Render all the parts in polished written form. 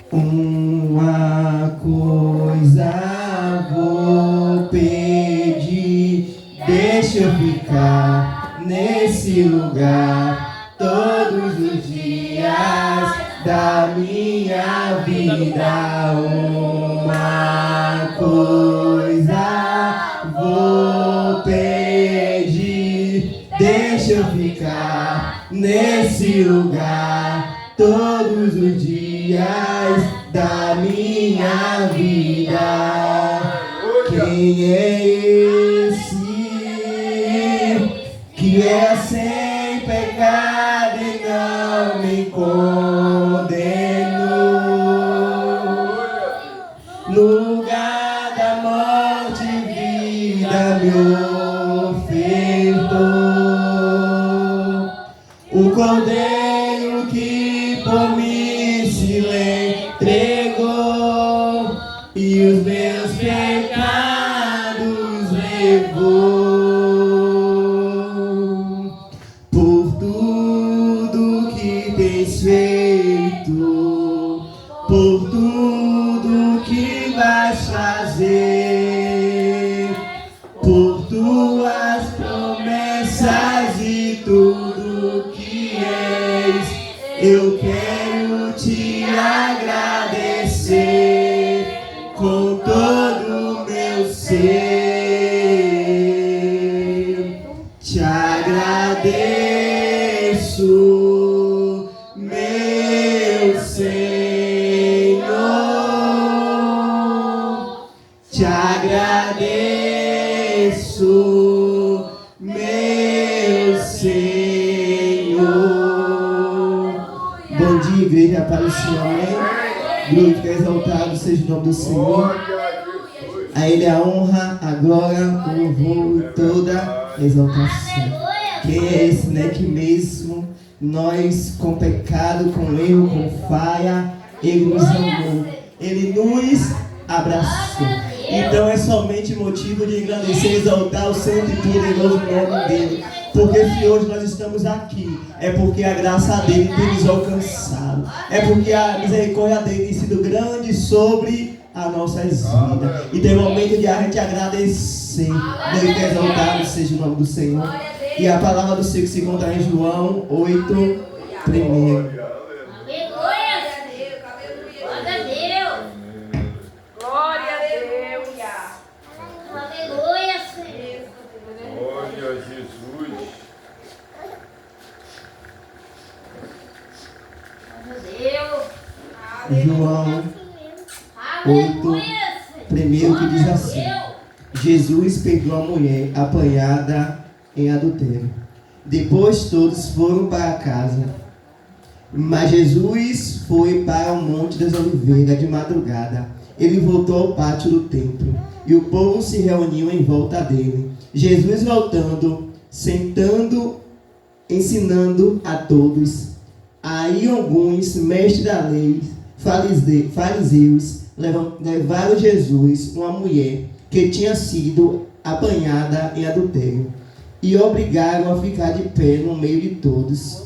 Uma coisa vou pedir, deixa eu ficar nesse lugar todos os dias da minha vida. Uma coisa vou pedir, deixa eu ficar nesse lugar todos os dias da minha vida. Quem é esse que é sem pecado e não me condenou? No lugar da morte, vida me ofertou. O Cordeiro que por mim se entregou e os meus pecados levou. Por tudo que tens feito, por tudo que vais fazer, por tuas promessas e tudo que és, eu quero te agradecer com todo o meu ser. Te agradeço, meu Senhor. Te agradeço, meu Senhor. Bom dia, igreja, para o Senhor, amém? Glórifica, exaltado seja o nome do Senhor. A Ele a honra, a glória, o louvor e toda a exaltação. Quem é esse, né, que mesmo nós com pecado, com erro, com falha, Ele nos amou, Ele nos abraçou. Então é somente motivo de engrandecer e exaltar o santo e poderoso nome dele. Porque se hoje nós estamos aqui, é porque a graça dele tem nos alcançado. É porque a misericórdia dele tem sido grande sobre as nossas vidas. E tem momento de a gente agradecer. Deus que exaltado seja o nome do Senhor. E a palavra do Senhor que se encontra em João 8, primeiro. João 8, primeiro, que diz assim: Jesus pegou a mulher apanhada em adultério. Depois todos foram para casa. Mas Jesus foi para o Monte das Oliveiras de madrugada. Ele voltou ao pátio do templo e o povo se reuniu em volta dele. Jesus voltando, sentando, ensinando a todos. Aí alguns mestres da lei, fariseus, levaram Jesus, uma mulher que tinha sido apanhada em adultério, e obrigaram a ficar de pé no meio de todos.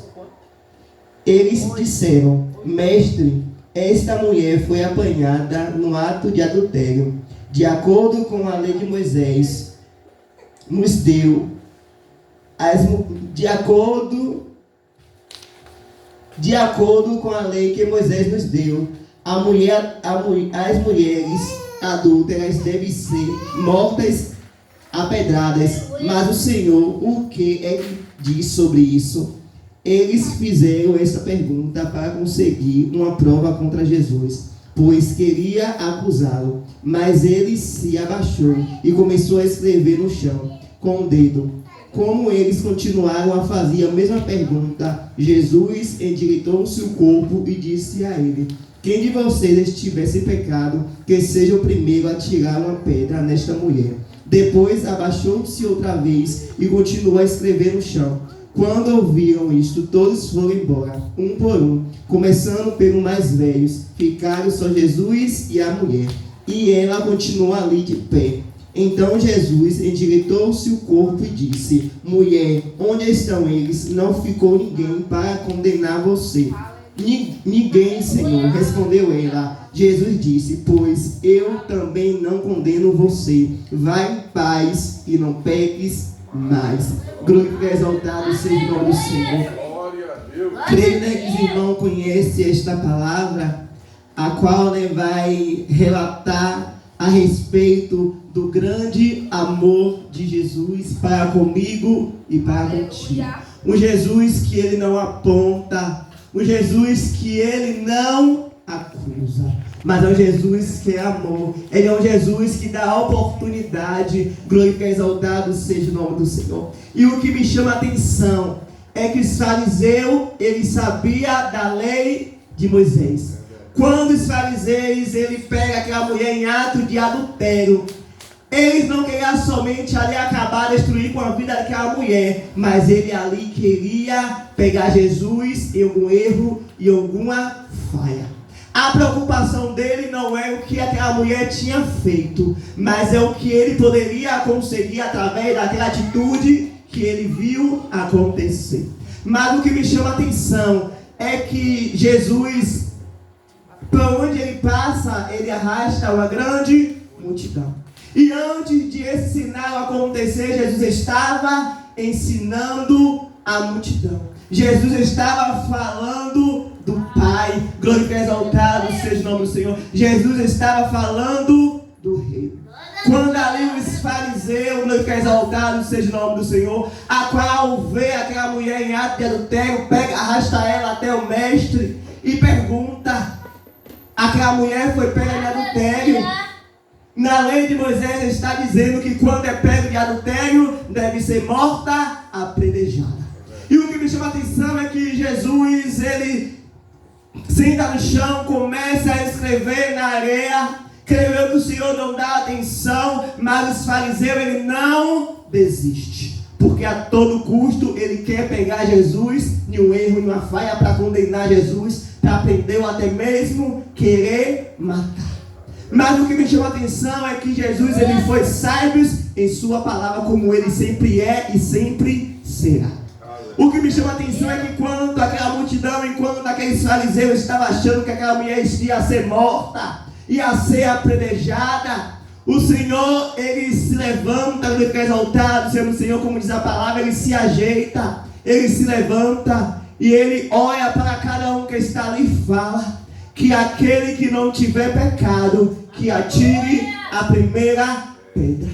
Eles disseram: Mestre, esta mulher foi apanhada no ato de adultério. De acordo com a lei de Moisés, nos deu de acordo com a lei que Moisés nos deu, as mulheres adúlteras devem ser mortas a pedradas. Mas o Senhor, o que é que diz sobre isso? Eles fizeram essa pergunta para conseguir uma prova contra Jesus, pois queria acusá-lo. Mas ele se abaixou e começou a escrever no chão com o dedo. Como eles continuaram a fazer a mesma pergunta, Jesus endireitou-se o corpo e disse a ele: Quem de vocês estiver sem pecado, que seja o primeiro a tirar uma pedra nesta mulher. Depois abaixou-se outra vez e continuou a escrever no chão. Quando ouviram isto, todos foram embora, um por um, começando pelo mais velhos. Ficaram só Jesus e a mulher, e ela continuou ali de pé. Então Jesus endireitou-se o corpo e disse: Mulher, onde estão eles? Não ficou ninguém para condenar você. Ninguém, Senhor, respondeu ela. Jesus disse: pois eu também não condeno você. Vai em paz e não peques mais. Glória e exaltado seja o nome do Senhor. Creio, né, que os irmãos conhecem esta palavra, a qual, né, vai relatar a respeito do grande amor de Jesus para comigo e para contigo. Um Jesus que ele não aponta, um Jesus que ele não acusa, mas é um Jesus que é amor. Ele é um Jesus que dá oportunidade. Glória e exaltado seja o nome do Senhor. E o que me chama a atenção é que os fariseus, eles sabiam da lei de Moisés. Quando os fariseus, ele pega aquela mulher em ato de adultério, eles não queriam somente ali acabar, destruir com a vida daquela mulher, mas ele ali queria pegar Jesus em algum erro e alguma falha. A preocupação dele não é o que aquela mulher tinha feito, mas é o que ele poderia conseguir através daquela atitude que ele viu acontecer. Mas o que me chama a atenção é que Jesus, para onde ele passa, ele arrasta uma grande multidão. E antes de esse sinal acontecer, Jesus estava ensinando a multidão. Jesus estava falando do Pai. Glória e exaltado seja o nome do Senhor. Jesus estava falando do Rei. Quando ali os fariseus, glória e exaltado seja o nome do Senhor, a qual vê aquela mulher em ato de adultério, pega, arrasta ela até o mestre e pergunta. Aquela mulher foi pega de adultério. Na lei de Moisés está dizendo que quando é pego de adultério, deve ser morta, apedrejada. E o que me chama a atenção é que Jesus, ele senta no chão, começa a escrever na areia. Creio eu que o Senhor não dá atenção, mas os fariseus, ele não desiste. Porque a todo custo ele quer pegar Jesus em um erro, em uma falha, para condenar Jesus, para prender ou até mesmo querer matar. Mas o que me chama a atenção é que Jesus, ele foi sábio em sua palavra, como ele sempre é e sempre será. O que me chama a atenção é que quando aquela multidão, enquanto aqueles fariseus estavam achando que aquela mulher ia ser morta, ia ser apedrejada, o Senhor, ele se levanta, ele fica exaltado, sendo o Senhor, como diz a palavra, ele se ajeita, ele se levanta e ele olha para cada um que está ali e fala que aquele que não tiver pecado, que atire a primeira pedra.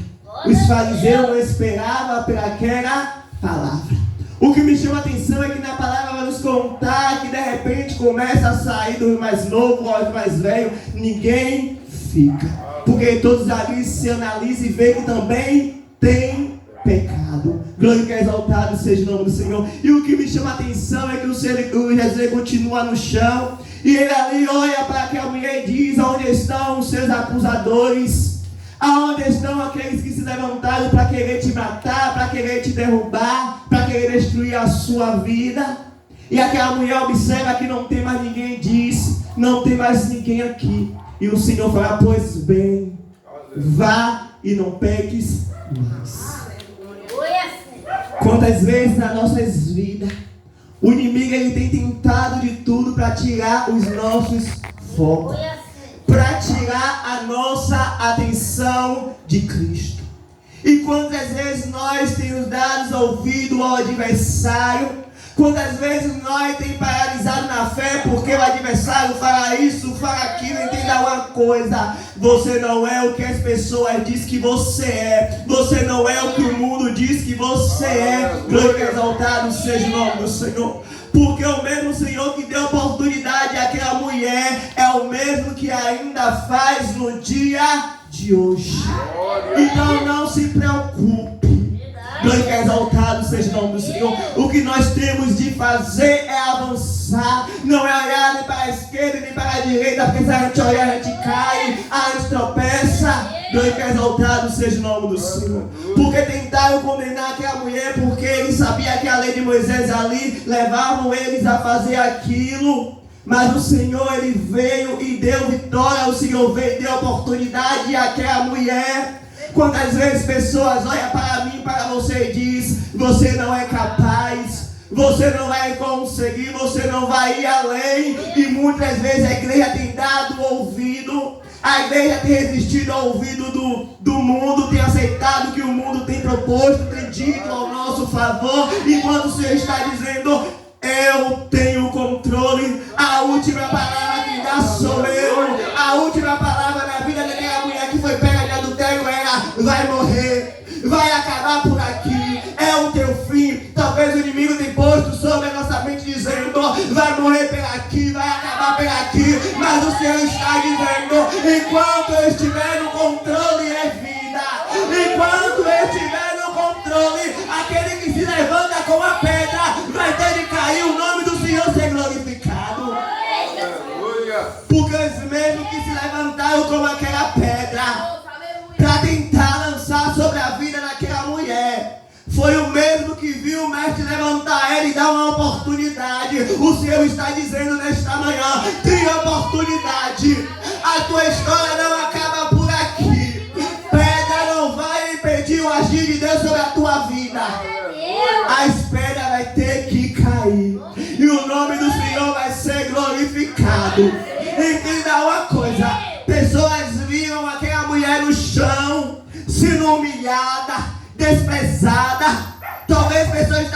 Os fariseus não esperavam por aquela palavra. O que me chama a atenção é que na palavra vai nos contar que de repente começa a sair dos mais novos aos mais velhos, ninguém fica. Porque todos ali se analisam e veem que também tem pecado. Glória e exaltado seja o nome do Senhor. E o que me chama a atenção é que o Jesus continua no chão. E ele ali olha para aquela mulher e diz: aonde estão os seus acusadores? Aonde estão aqueles que se levantaram para querer te matar, para querer te derrubar, para querer destruir a sua vida? E aquela mulher observa que não tem mais ninguém e diz: não tem mais ninguém aqui. E o Senhor fala: pois bem, vá e não peques mais. Quantas vezes nas nossas vidas o inimigo, ele tem tentado de tudo para tirar os nossos focos, para tirar a nossa atenção de Cristo. E quantas vezes nós temos dado ouvido ao adversário, quantas vezes nós temos paralisado na fé porque o adversário fala isso, fala aquilo. Entenda uma coisa: você não é o que as pessoas dizem que você é, você não é o que o mundo diz que você é. Glória e exaltado seja o nome do Senhor. Porque o mesmo Senhor que deu oportunidade àquela mulher é o mesmo que ainda faz no dia de hoje. Então não se preocupe. Glória e exaltado seja o nome do Senhor. O que nós temos de fazer é avançar. Não é olhar nem para a esquerda nem para a direita, porque se a gente olhar a gente cai, a gente tropeça. Glória e exaltado seja o nome do Senhor. Porque tentaram condenar aquela mulher, porque eles sabiam que a lei de Moisés ali levavam eles a fazer aquilo. Mas o Senhor, ele veio e deu vitória. O Senhor veio e deu oportunidade àquela mulher. Quantas vezes pessoas olham para mim, para você e diz: você não é capaz, Você não vai conseguir, você não vai ir além. E muitas vezes a igreja tem dado ouvido, a igreja tem resistido ao ouvido do mundo, tem aceitado o que o mundo tem proposto, tem dito ao nosso favor, enquanto o Senhor está dizendo: eu tenho controle, a última palavra que dá sou eu. A última palavra na vida daquela mulher que foi pega de adultério era: vai morrer, vai acabar por aqui, é o teu fim. Talvez o inimigo tenha posto sobre a nossa mente dizendo: vai morrer por aqui, vai acabar por aqui. Mas o Senhor está dizendo: enquanto eu estiver no controle é vida. Enquanto eu estiver no controle, aquele que se levanta com a pedra vai ter de cair, o nome do Senhor ser glorificado. Porque os mesmos que se levantaram como aquela pedra para tentar lançar sobre a vida daquela mulher, foi o mesmo que viu o mestre levantar ela e dar uma oportunidade. O Senhor está dizendo nesta manhã: tem oportunidade. A tua história não acaba por aqui. Pedra não vai impedir o agir de Deus sobre a tua vida. As pedras vai ter que cair e o nome do Senhor vai ser glorificado. Entenda uma coisa: pessoas viram aquela mulher no chão, sendo humilhada, desprezada. Talvez pessoas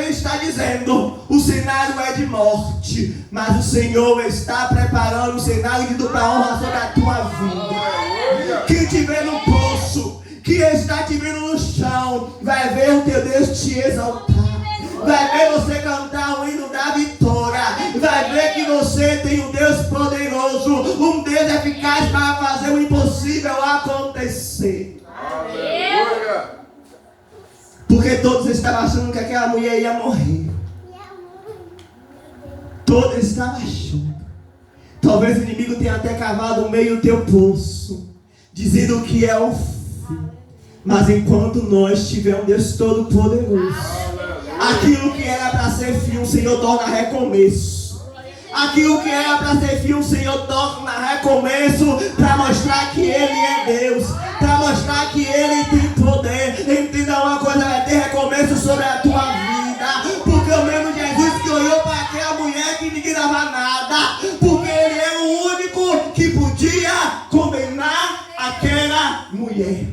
estão dizendo: o cenário é de morte, mas o Senhor está preparando o cenário de dupla honra sobre a tua vida. Quem te vê no poço, que está te vendo no chão, vai ver o teu Deus te exaltar. Vai ver você cantar o hino da vitória. Vai ver que você tem um Deus poderoso, um Deus eficaz para fazer o impossível acontecer. Aleluia. Porque todos estavam achando que aquela mulher ia morrer. Todos estavam achando. Talvez o inimigo tenha até cavado no meio do teu poço, dizendo que é o fim. Mas enquanto nós tivermos um Deus todo poderoso, aquilo que era para ser fim, o Senhor torna recomeço. Aquilo que era para ser fim, o Senhor torna recomeço, para mostrar que Ele é Deus, para mostrar que Ele tem poder. Entenda uma coisa: vai ter recomeço sobre a tua vida. Porque o mesmo Jesus que olhou para aquela mulher que ninguém dava nada, porque Ele é o único que podia condenar aquela mulher.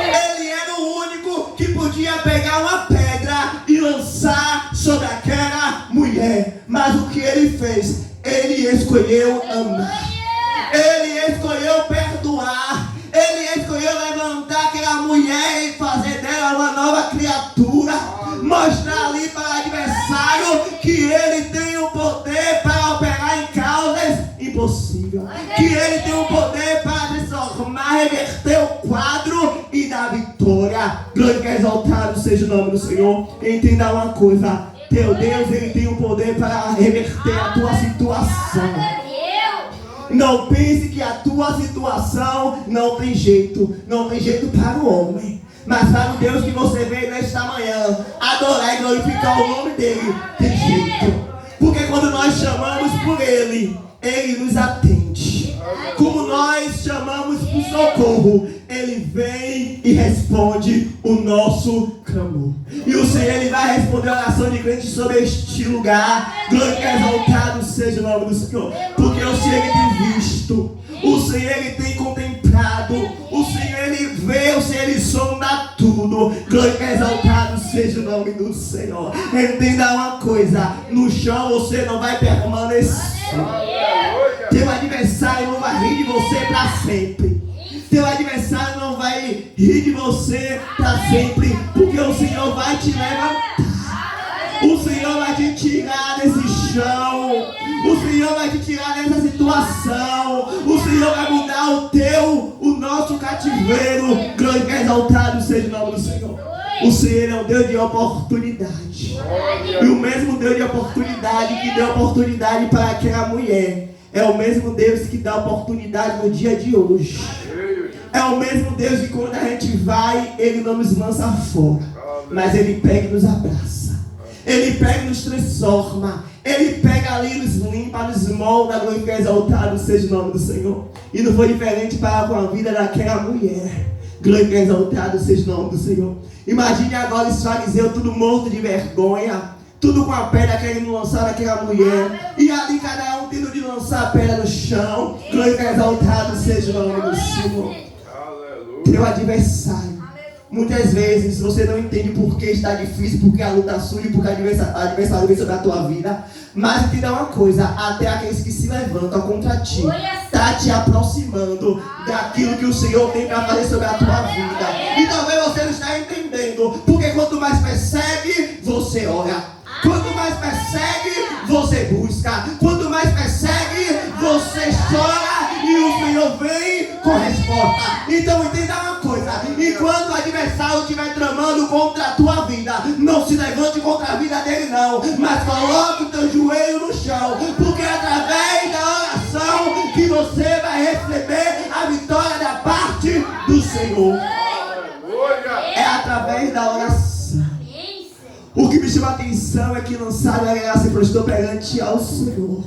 Ele era o único que podia pegar uma pedra e lançar sobre aquela mulher. Mas o que ele fez? Ele escolheu amar. Ele escolheu perdoar. Ele escolheu levantar aquela mulher e fazer dela uma nova criatura. Mostrar ali para o adversário que ele tem o poder para operar em causas impossíveis. Que ele tem o poder para transformar, reverter o quadro e dar vitória. Glória e exaltado seja o nome do Senhor. Entenda uma coisa: teu Deus, Ele tem o poder para reverter a tua situação. Não pense que a tua situação não tem jeito. Não tem jeito para o homem, mas para o Deus que você veio nesta manhã adorar e glorificar o nome dEle, tem jeito. Porque quando nós chamamos por Ele, Ele nos atende. Como nós chamamos por socorro, Ele vem e responde o nosso clamor. E o Senhor, Ele vai responder a oração de crente sobre este lugar. Glória e exaltado seja o nome do Senhor. Porque o Senhor, Ele tem visto, o Senhor, Ele tem contemplado, o Senhor, Ele vê, o Senhor, Ele sonda tudo. Glória e exaltado seja o nome do Senhor. Entenda uma coisa: no chão você não vai permanecer. Teu adversário não vai rir de você para sempre. Teu adversário não vai rir de você para sempre. Porque o Senhor vai te levantar. O Senhor vai te tirar desse chão. O Senhor vai te tirar dessa situação. O Senhor vai mudar o nosso cativeiro. Glória e exaltado seja o nome do Senhor. O Senhor é um Deus de oportunidade. E o mesmo Deus de oportunidade que deu oportunidade para aquela mulher é o mesmo Deus que dá oportunidade no dia de hoje. É o mesmo Deus que quando a gente vai, Ele não nos lança fora, mas Ele pega e nos abraça. Ele pega e nos transforma. Ele pega ali, nos limpa, nos molda. Glória e exaltado seja o nome do Senhor. E não foi diferente para com a vida daquela mulher. Glória e exaltado seja o nome do Senhor. Imagine agora os fariseus tudo morto de vergonha, tudo com a pedra querendo lançar naquela mulher. E ali cada um tendo de lançar a pedra no chão. Glória, exaltado seja o nome do Senhor. Teu adversário. Muitas vezes você não entende por que está difícil, porque a luta surge, porque o adversário vem sobre a tua vida. Mas entenda uma coisa, até aqueles que se levantam contra ti, está te aproximando daquilo que o Senhor tem para fazer sobre a tua vida. E talvez você não está entendendo, porque quanto mais persegue, você ora. Quanto mais persegue, você busca. Quanto mais persegue, você chora. E o Senhor vem com resposta. Então entenda uma coisa: enquanto o adversário estiver tramando contra a tua vida, não se levante contra a vida dele não, mas coloque o teu joelho no chão, porque é através da oração que você vai receber a vitória da parte do Senhor. É através da oração. O que me chama a atenção é que lançaram, ela se prestou perante ao Senhor.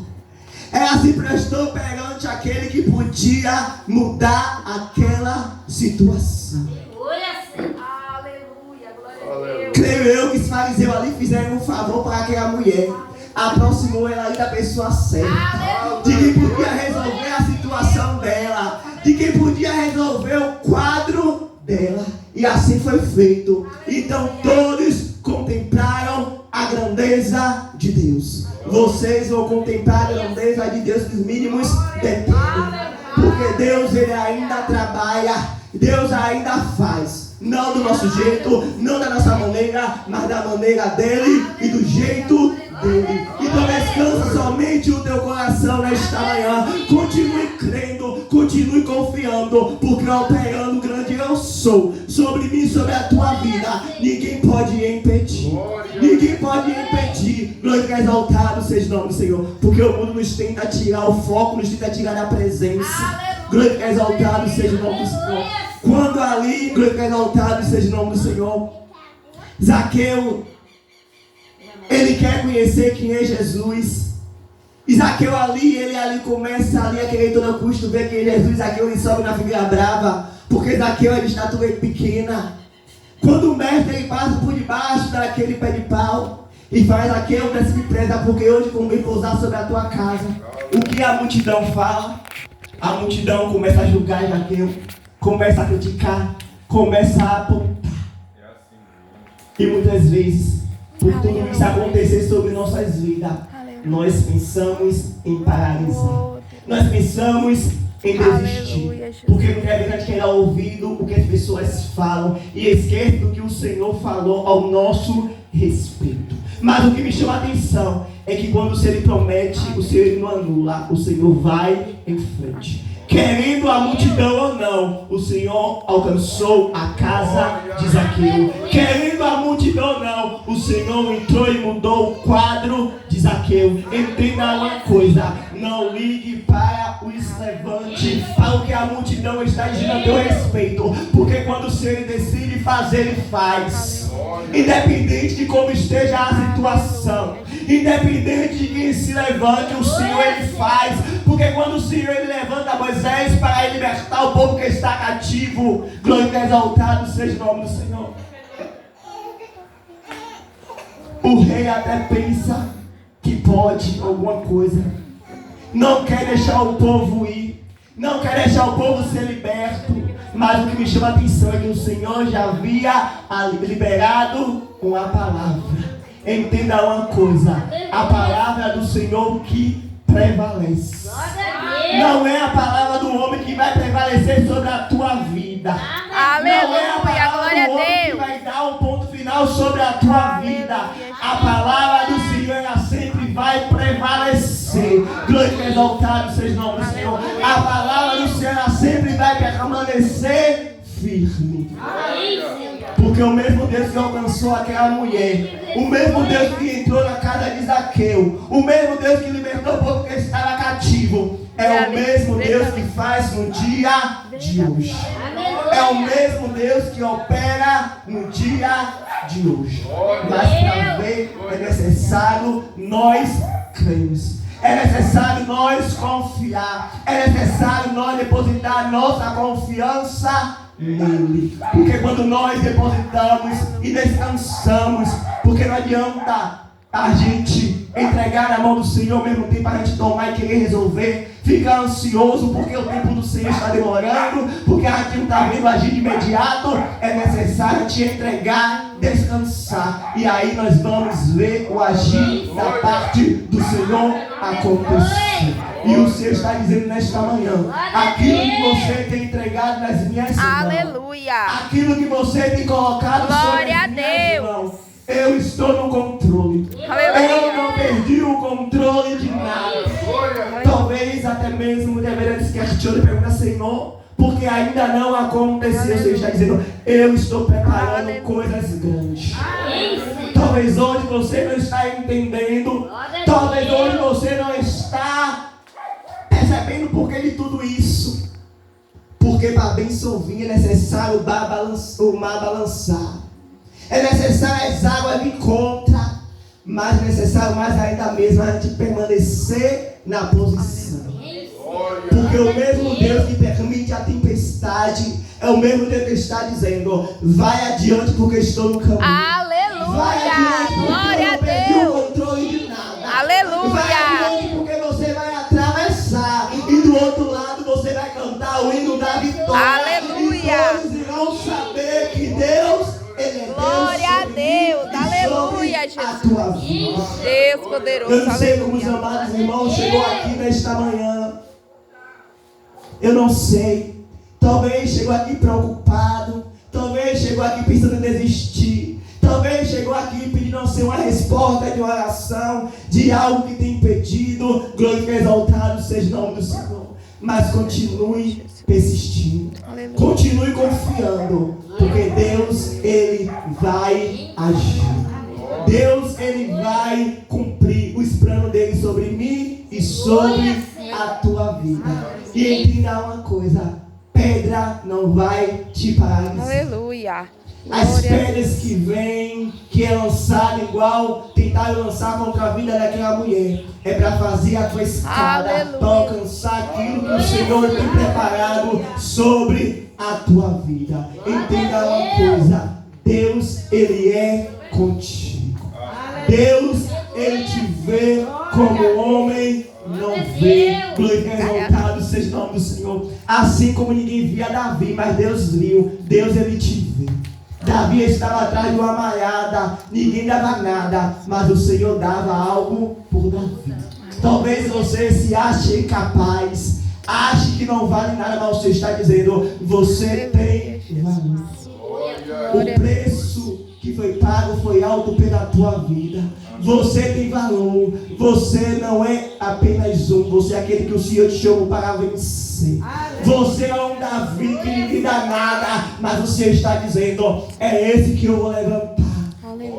Ela se prestou perante aquele que podia mudar aquela situação. Aleluia, glória a Deus. Creio eu que os fariseus ali fizeram um favor para aquela mulher. Aproximou ela aí da pessoa certa. De quem podia resolver a situação dela. De quem podia resolver o quadro dela. E assim foi feito. Então todos contemplaram a grandeza de Deus. Vocês vão contemplar a grandeza de Deus nos mínimos detalhes. Porque Deus, ele ainda trabalha. Deus ainda faz. Não do nosso jeito, não da nossa maneira, mas da maneira dele e do jeito dele. Então descansa somente o teu coração nesta manhã. Continue crendo, continue confiando, porque operando grande eu sou sobre mim, sobre a tua vida. Ninguém pode impedir. Ninguém pode impedir. Glória, exaltado seja o nome do Senhor. Porque o mundo nos tenta tirar o foco, nos tenta tirar da presença. Glória, exaltado seja o nome do Senhor. Quando ali, glória, exaltado seja o nome do Senhor, Zaqueu, ele quer conhecer quem é Jesus. E Zaqueu ali, ele ali começa ali a querer todo custo ver quem é Jesus. Zaqueu ele sobe na figueira brava, porque Zaqueu é de estatura pequena. Quando o mestre ele passa por debaixo daquele pé de pau e faz: Zaqueu, desce depressa, porque hoje convém pousar sobre a tua casa. O que a multidão fala? A multidão começa a julgar Zaqueu, começa a criticar, começa a apontar. E muitas vezes, por tudo isso acontecer sobre nossas vidas, nós pensamos em paralisar. Nós pensamos em desistir. Porque muitas vezes a gente quer ouvir o que as pessoas falam e esquece do que o Senhor falou ao nosso respeito. Mas o que me chama a atenção é que quando o Senhor promete, o Senhor não anula, o Senhor vai em frente. Querendo a multidão ou não, o Senhor alcançou a casa de Zaqueu. Querendo a multidão ou não, o Senhor entrou e mudou o quadro de Zaqueu. Entenda uma coisa: não ligue para os levantes, para o que a multidão está dizendo a teu respeito. Porque quando o Senhor decide fazer, ele faz. Independente de como esteja a situação, independente de quem se levante, o Senhor ele faz. Porque quando o Senhor ele levanta Moisés para libertar o povo que está cativo, glória, exaltado seja o nome do Senhor. O rei até pensa que pode alguma coisa, não quer deixar o povo ir, não quer deixar o povo ser liberto. Mas o que me chama a atenção é que o Senhor já havia liberado uma palavra. Entenda uma coisa: a palavra do Senhor que prevalece. Não é a palavra do homem que vai prevalecer sobre a tua vida. Aleluia, não é a palavra glória do homem a Deus que vai dar um ponto final sobre a tua vida. A palavra do Senhor ela sempre vai prevalecer. Glória, exaltado seja o nome do Senhor. A palavra do Senhor ela sempre vai permanecer firme. Porque o mesmo Deus que alcançou aquela mulher, o mesmo Deus que entrou na casa de Zaqueu, o mesmo Deus que libertou o povo que estava cativo, é o mesmo Deus que faz no dia de hoje. É o mesmo Deus que opera no dia de hoje. Mas para ver é necessário nós cremos. É necessário nós confiar. É necessário nós depositar nossa confiança nele. Porque quando nós depositamos e descansamos, porque não adianta a gente entregar na mão do Senhor, ao mesmo tempo a gente tomar e querer resolver, ficar ansioso porque o tempo do Senhor está demorando, porque a gente não está vendo agir de imediato. É necessário a gente entregar, descansar, e aí nós vamos ver o agir da parte do Senhor acontecer. E o Senhor está dizendo nesta manhã: aquilo que você tem entregado nas minhas mãos, Aleluia. aquilo que você tem colocado sobre as minhas mãos, eu estou no controle. Eu não perdi o controle de nada. Talvez até mesmo deveria se questionar e perguntar: Senhor, porque ainda não aconteceu. O Senhor está dizendo: eu estou preparando coisas grandes. Talvez hoje você não está entendendo. Talvez hoje você não está percebendo por que de tudo isso. Porque para a bênção vir é necessário o mar balançar. É necessário as águas vir contra. Mas é necessário mais ainda mesmo a gente permanecer na posição. Porque o mesmo Deus que permite a tempestade é o mesmo Deus que está dizendo: vai adiante porque estou no caminho. Aleluia. Vai adiante porque Glória eu não a perdi Deus. o controle de nada. Aleluia. Vai adiante porque você vai atravessar. E do outro lado você vai cantar o hino da vitória. Aleluia. E todos irão saber que Deus, Ele é Glória a Deus. Deus. Aleluia, A Jesus. tua vida. Deus poderoso. Eu não sei como os Aleluia. amados irmãos chegou aqui nesta manhã. Eu não sei. Talvez chegou aqui preocupado. Talvez chegou aqui pensando em desistir. Talvez chegou aqui pedindo ao Senhor uma resposta de uma oração, de algo que tem pedido. Glória e exaltado seja o nome do Senhor. Mas continue persistindo. Aleluia. Continue confiando. Porque Deus, Ele vai agir. Deus, Ele vai cumprir os planos dele sobre mim e sobre a tua vida. E entenda uma coisa: pedra não vai te paralisar. Aleluia. As Glória a pedras que vêm, que é lançada igual tentaram lançar contra a vida daquela mulher, é para fazer a tua escada, Aleluia. para alcançar aquilo que o Senhor tem preparado sobre a tua vida. Entenda uma coisa: Deus, Ele é contigo. Deus, Ele te vê como o homem não vê. Glória exaltado seja o nome do Senhor. Assim como ninguém via Davi, mas Deus viu. Deus, Ele te vê. Davi estava atrás de uma malhada, ninguém dava nada, mas o Senhor dava algo por Davi. Talvez você se ache incapaz, ache que não vale nada, mas o Senhor está dizendo: você tem valor. O preço que foi pago foi alto pela tua vida. Você tem valor. Você não é apenas um. Você é aquele que o Senhor te chamou para vencer. Você é um Davi que ninguém dá nada, mas o Senhor está dizendo: é esse que eu vou levantar.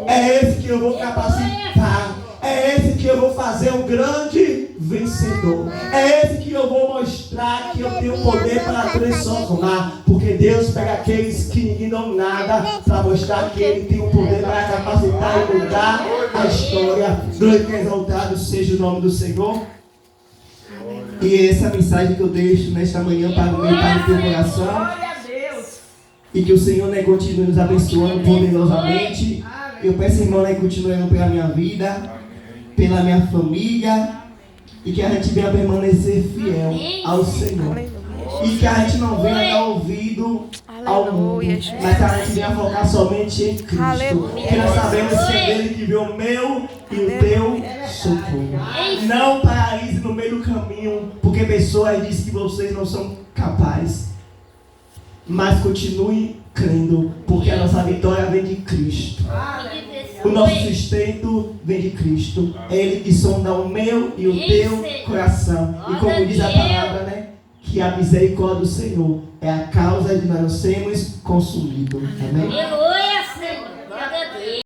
É esse que eu vou capacitar. É esse que eu vou fazer um grande vencedor. É esse que eu vou mostrar que eu tenho poder para transformar. Porque Deus pega aqueles que ninguém dão nada para mostrar que Ele tem o poder para capacitar e mudar a história. Glória e exaltado seja o nome do Senhor. E essa mensagem que eu deixo nesta manhã para o teu coração. E que o Senhor, né, continue nos abençoando poderosamente. Eu peço, irmão, né, continue pela minha vida, pela minha família, e que a gente venha permanecer fiel ao Senhor. E que a gente não venha dar ouvido ao mundo, mas que a gente venha focar somente em Cristo. Porque nós sabemos que é dele que vê o meu e o teu socorro. Não paralise no meio do caminho, porque pessoas dizem que vocês não são capazes. Mas continue crendo, porque a nossa vitória vem de Cristo. O nosso sustento vem de Cristo. É Ele que sonda o meu e o teu coração. E como diz a palavra, né? Que a misericórdia do Senhor é a causa de nós não sermos consumidos. Amém?